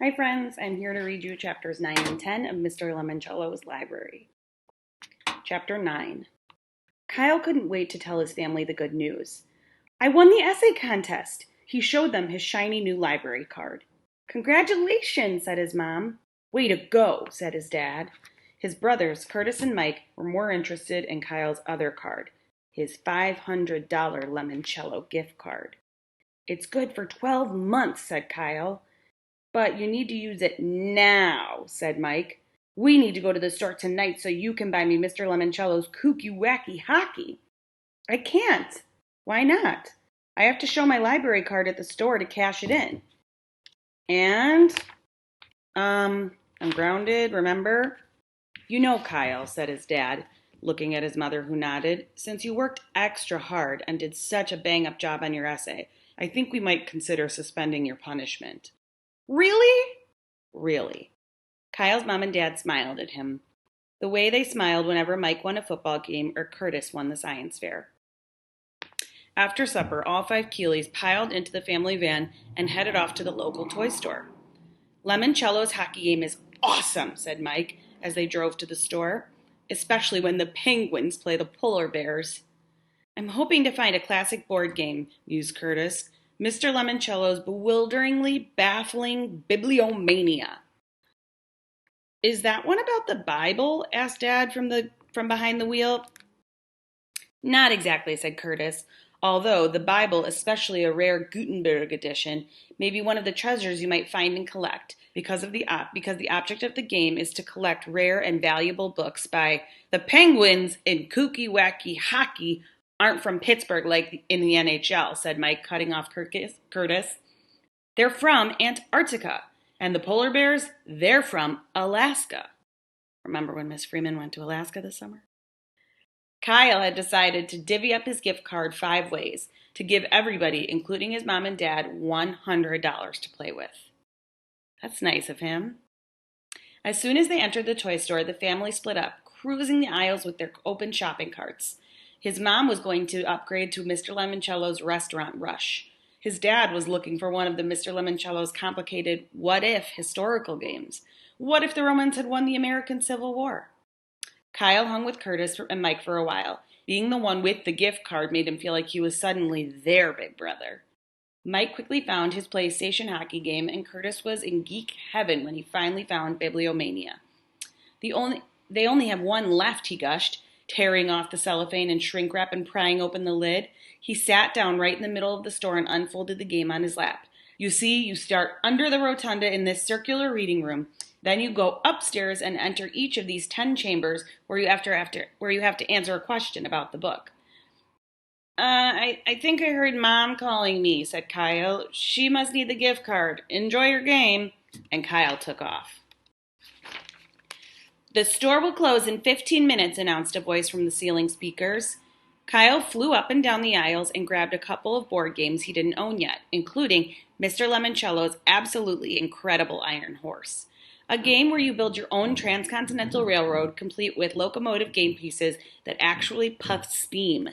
Hi friends, I'm here to read you chapters 9 and 10 of Mr. Lemoncello's library. Chapter 9. Kyle couldn't wait to tell his family the good news. I won the essay contest! He showed them his shiny new library card. Congratulations, said his mom. Way to go, said his dad. His brothers, Curtis and Mike, were more interested in Kyle's other card, his $500 Lemoncello gift card. It's good for 12 months, said Kyle. But you need to use it now, said Mike. We need to go to the store tonight so you can buy me Mr. Lemoncello's kooky wacky hockey. I can't. Why not? I have to show my library card at the store to cash it in. And, I'm grounded, remember? You know, Kyle, said his dad, looking at his mother who nodded, since you worked extra hard and did such a bang-up job on your essay, I think we might consider suspending your punishment. Really? Really. Kyle's mom and dad smiled at him, the way they smiled whenever Mike won a football game or Curtis won the science fair. After supper, all 5 Keeleys piled into the family van and headed off to the local toy store. Lemoncello's hockey game is awesome, said Mike as they drove to the store, especially when the Penguins play the polar bears. I'm hoping to find a classic board game, mused Curtis. Mr. Lemoncello's bewilderingly baffling bibliomania. Is that one about the Bible? Asked Dad from behind the wheel. Not exactly, said Curtis, although the Bible, especially a rare Gutenberg edition, may be one of the treasures you might find and collect, because the object of the game is to collect rare and valuable books by the Penguins in kooky wacky hockey aren't from Pittsburgh like in the NHL, said Mike, cutting off Curtis. They're from Antarctica, and the polar bears, they're from Alaska. Remember when Miss Freeman went to Alaska this summer? Kyle had decided to divvy up his gift card 5 ways to give everybody, including his mom and dad, $100 to play with. That's nice of him. As soon as they entered the toy store, the family split up, cruising the aisles with their open shopping carts. His mom was going to upgrade to Mr. Lemoncello's Restaurant Rush. His dad was looking for one of the Mr. Lemoncello's complicated what-if historical games. What if the Romans had won the American Civil War? Kyle hung with Curtis and Mike for a while. Being the one with the gift card made him feel like he was suddenly their big brother. Mike quickly found his PlayStation hockey game, and Curtis was in geek heaven when he finally found Bibliomania. They only have one left, he gushed, tearing off the cellophane and shrink wrap and prying open the lid. He sat down right in the middle of the store and unfolded the game on his lap. You see, you start under the rotunda in this circular reading room. Then you go upstairs and enter each of these 10 chambers where you have to answer a question about the book. I think I heard Mom calling me, said Kyle. She must need the gift card. Enjoy your game. And Kyle took off. The store will close in 15 minutes, announced a voice from the ceiling speakers. Kyle flew up and down the aisles and grabbed a couple of board games he didn't own yet, including Mr. Lemoncello's absolutely incredible Iron Horse, a game where you build your own transcontinental railroad complete with locomotive game pieces that actually puff steam.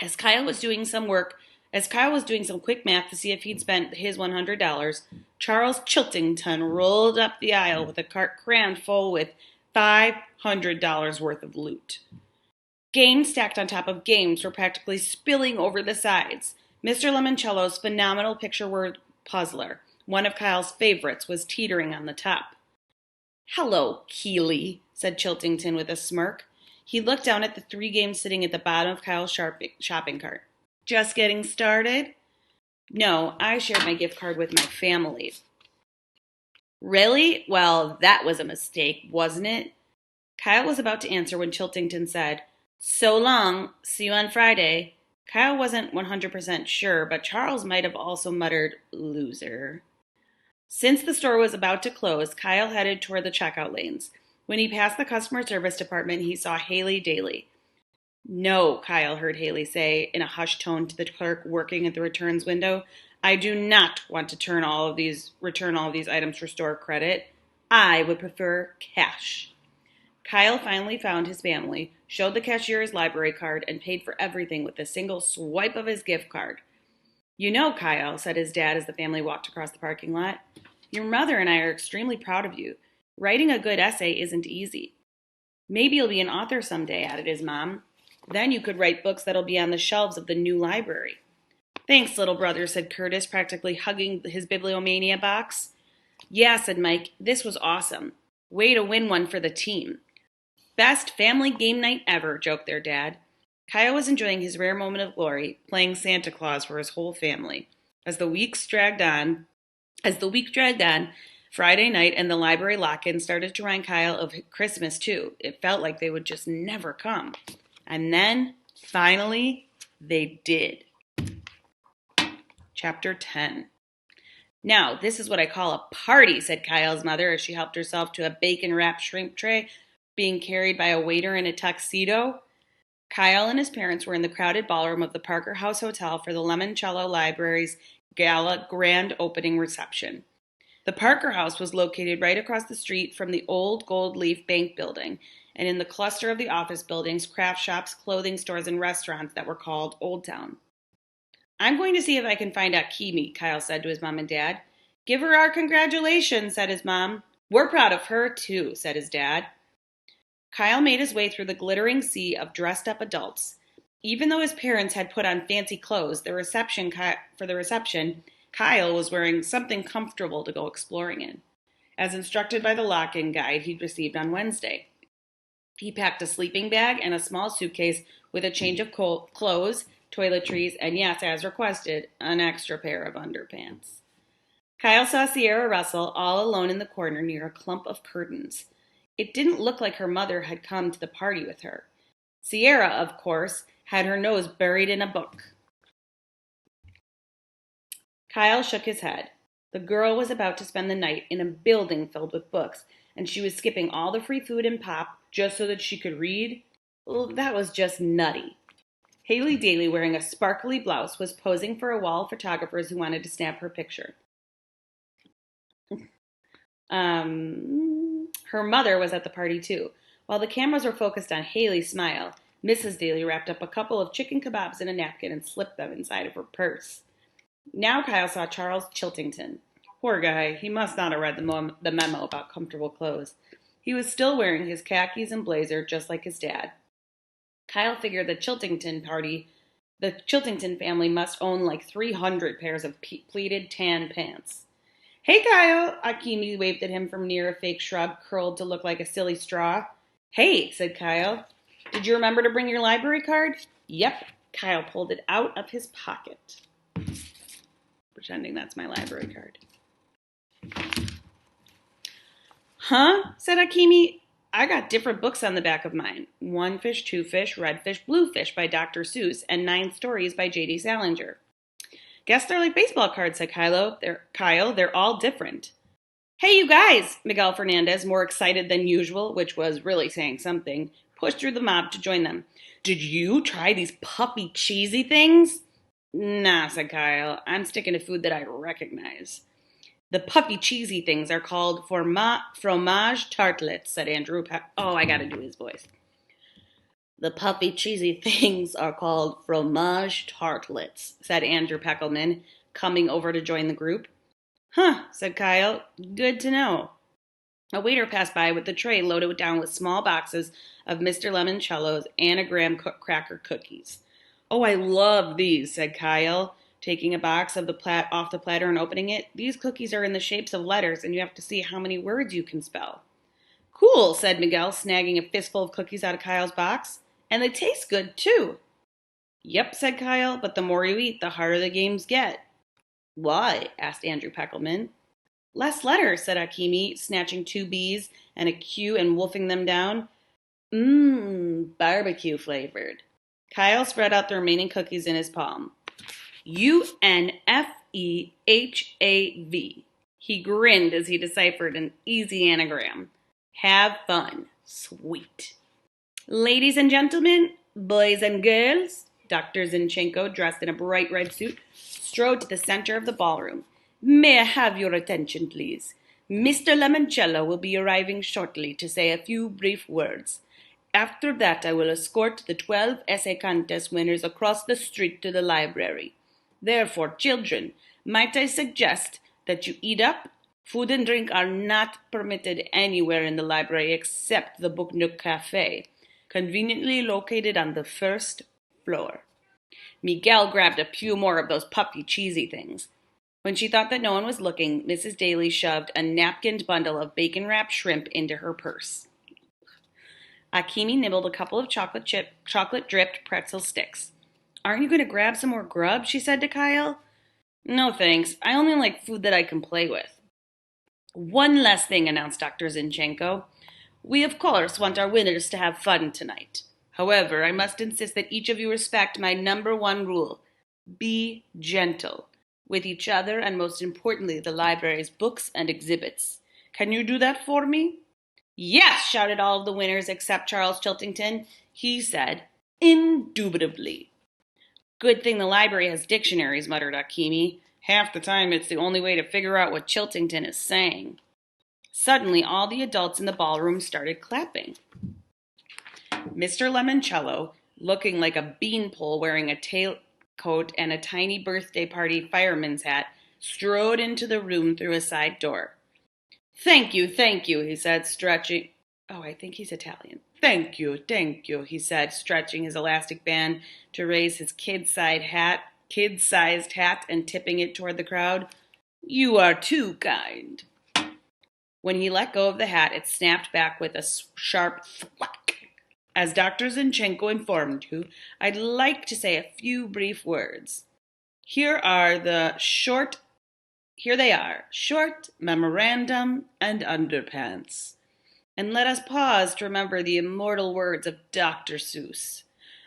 As Kyle was doing some quick math to see if he'd spent his $100, Charles Chiltington rolled up the aisle with a cart crammed full with $500 worth of loot. Games stacked on top of games were practically spilling over the sides. Mr. Lemoncello's phenomenal picture word puzzler, one of Kyle's favorites, was teetering on the top. Hello, Keeley, said Chiltington with a smirk. He looked down at the 3 games sitting at the bottom of Kyle's shopping cart. Just getting started? No, I shared my gift card with my family. Really? Well, that was a mistake, wasn't it? Kyle was about to answer when Chiltington said, So long, see you on Friday. Kyle wasn't 100% sure, but Charles might have also muttered, loser. Since the store was about to close, Kyle headed toward the checkout lanes. When he passed the customer service department, he saw Haley Daly. No, Kyle heard Haley say in a hushed tone to the clerk working at the returns window. I do not want to return all of these items for store credit. I would prefer cash. Kyle finally found his family, showed the cashier his library card, and paid for everything with a single swipe of his gift card. You know, Kyle, said his dad as the family walked across the parking lot, Your mother and I are extremely proud of you. Writing a good essay isn't easy. Maybe you'll be an author someday, added his mom. Then you could write books that'll be on the shelves of the new library. Thanks, little brother, said Curtis, practically hugging his bibliomania box. Yeah, said Mike, this was awesome. Way to win one for the team. Best family game night ever, joked their dad. Kyle was enjoying his rare moment of glory, playing Santa Claus for his whole family. As the week dragged on, Friday night and the library lock-in started to remind Kyle of Christmas too. It felt like they would just never come. And then, finally, they did. Chapter 10. Now, this is what I call a party, said Kyle's mother as she helped herself to a bacon-wrapped shrimp tray being carried by a waiter in a tuxedo. Kyle and his parents were in the crowded ballroom of the Parker House Hotel for the Lemoncello Library's gala grand opening reception. The Parker House was located right across the street from the old Gold Leaf Bank building and in the cluster of the office buildings, craft shops, clothing stores, and restaurants that were called Old Town. I'm going to see if I can find Akimi, Kyle said to his mom and dad. Give her our congratulations, said his mom. We're proud of her, too, said his dad. Kyle made his way through the glittering sea of dressed-up adults. Even though his parents had put on fancy clothes, for the reception, Kyle was wearing something comfortable to go exploring in, as instructed by the lock-in guide he'd received on Wednesday. He packed a sleeping bag and a small suitcase with a change of clothes, toiletries, and yes, as requested, an extra pair of underpants. Kyle saw Sierra Russell all alone in the corner near a clump of curtains. It didn't look like her mother had come to the party with her. Sierra, of course, had her nose buried in a book. Kyle shook his head. The girl was about to spend the night in a building filled with books, and she was skipping all the free food and pop just so that she could read? Well, that was just nutty. Haley Daly, wearing a sparkly blouse, was posing for a wall of photographers who wanted to snap her picture. Her mother was at the party too. While the cameras were focused on Haley's smile, Mrs. Daly wrapped up a couple of chicken kebabs in a napkin and slipped them inside of her purse. Now Kyle saw Charles Chiltington. Poor guy, he must not have read the memo about comfortable clothes. He was still wearing his khakis and blazer just like his dad. Kyle figured the Chiltington family must own like 300 pairs of pleated tan pants. Hey, Kyle, Akimi waved at him from near a fake shrub curled to look like a silly straw. Hey, said Kyle. Did you remember to bring your library card? Yep. Kyle pulled it out of his pocket. Pretending that's my library card. Huh? Said Akimi. I got different books on the back of mine. One Fish, Two Fish, Red Fish, Blue Fish by Dr. Seuss, and 9 Stories by J.D. Salinger. Guess they're like baseball cards, said Kyle. They're all different. Hey, you guys! Miguel Fernandez, more excited than usual, which was really saying something, pushed through the mob to join them. Did you try these puffy, cheesy things? Nah, said Kyle. I'm sticking to food that I recognize. The puffy, cheesy things are called fromage tartlets, said Andrew. I gotta do his voice. The puffy, cheesy things are called fromage tartlets, said Andrew Peckelman, coming over to join the group. Huh, said Kyle. Good to know. A waiter passed by with the tray loaded down with small boxes of Mr. Lemoncello's anagram cracker cookies. Oh, I love these, said Kyle, taking a box of off the platter and opening it. These cookies are in the shapes of letters, and you have to see how many words you can spell. Cool, said Miguel, snagging a fistful of cookies out of Kyle's box. And they taste good, too. Yep, said Kyle, but the more you eat, the harder the games get. Why? Asked Andrew Peckelman. Less letters, said Akimi, snatching 2 B's and a Q and wolfing them down. Barbecue flavored. Kyle spread out the remaining cookies in his palm. UNFEHAV. He grinned as he deciphered an easy anagram. Have fun. Sweet. Ladies and gentlemen, boys and girls, Dr. Zinchenko, dressed in a bright red suit, strode to the center of the ballroom. May I have your attention, please? Mr. Lemoncello will be arriving shortly to say a few brief words. After that, I will escort the 12 essay contest winners across the street to the library. Therefore, children, might I suggest that you eat up, Food and drink are not permitted anywhere in the library except the Book Nook Cafe, conveniently located on the first floor. Miguel grabbed a few more of those puffy, cheesy things. When she thought that no one was looking, Mrs. Daly shoved a napkined bundle of bacon-wrapped shrimp into her purse. Akimi nibbled a couple of chocolate-dripped pretzel sticks. "Aren't you going to grab some more grub?" she said to Kyle. "No, thanks. I only like food that I can play with." "One last thing," announced Dr. Zinchenko. "We, of course, want our winners to have fun tonight. However, I must insist that each of you respect my number one rule. Be gentle with each other and, most importantly, the library's books and exhibits. Can you do that for me?" "Yes," shouted all of the winners except Charles Chiltington. He said, "Indubitably." "Good thing the library has dictionaries," muttered Akimi. "Half the time it's the only way to figure out what Chiltington is saying." Suddenly, all the adults in the ballroom started clapping. Mr. Lemoncello, looking like a beanpole wearing a tailcoat and a tiny birthday party fireman's hat, strode into the room through a side door. Thank you, he said, stretching. Oh, I think he's Italian. Thank you, he said, stretching his elastic band to raise his kid-sized hat and tipping it toward the crowd. "You are too kind." When he let go of the hat, it snapped back with a sharp thwack. "As Dr. Zinchenko informed you, I'd like to say a few brief words. Here they are, short, memorandum, and underpants. And let us pause to remember the immortal words of Dr. Seuss.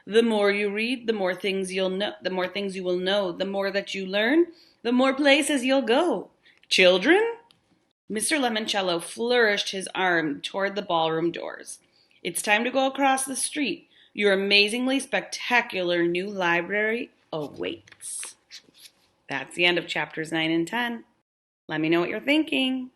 The more you read, the more things you will know, the more that you learn, the more places you'll go. Children?" Mr. Lemoncello flourished his arm toward the ballroom doors. "It's time to go across the street. Your amazingly spectacular new library awaits." That's the end of chapters 9 and 10. Let me know what you're thinking.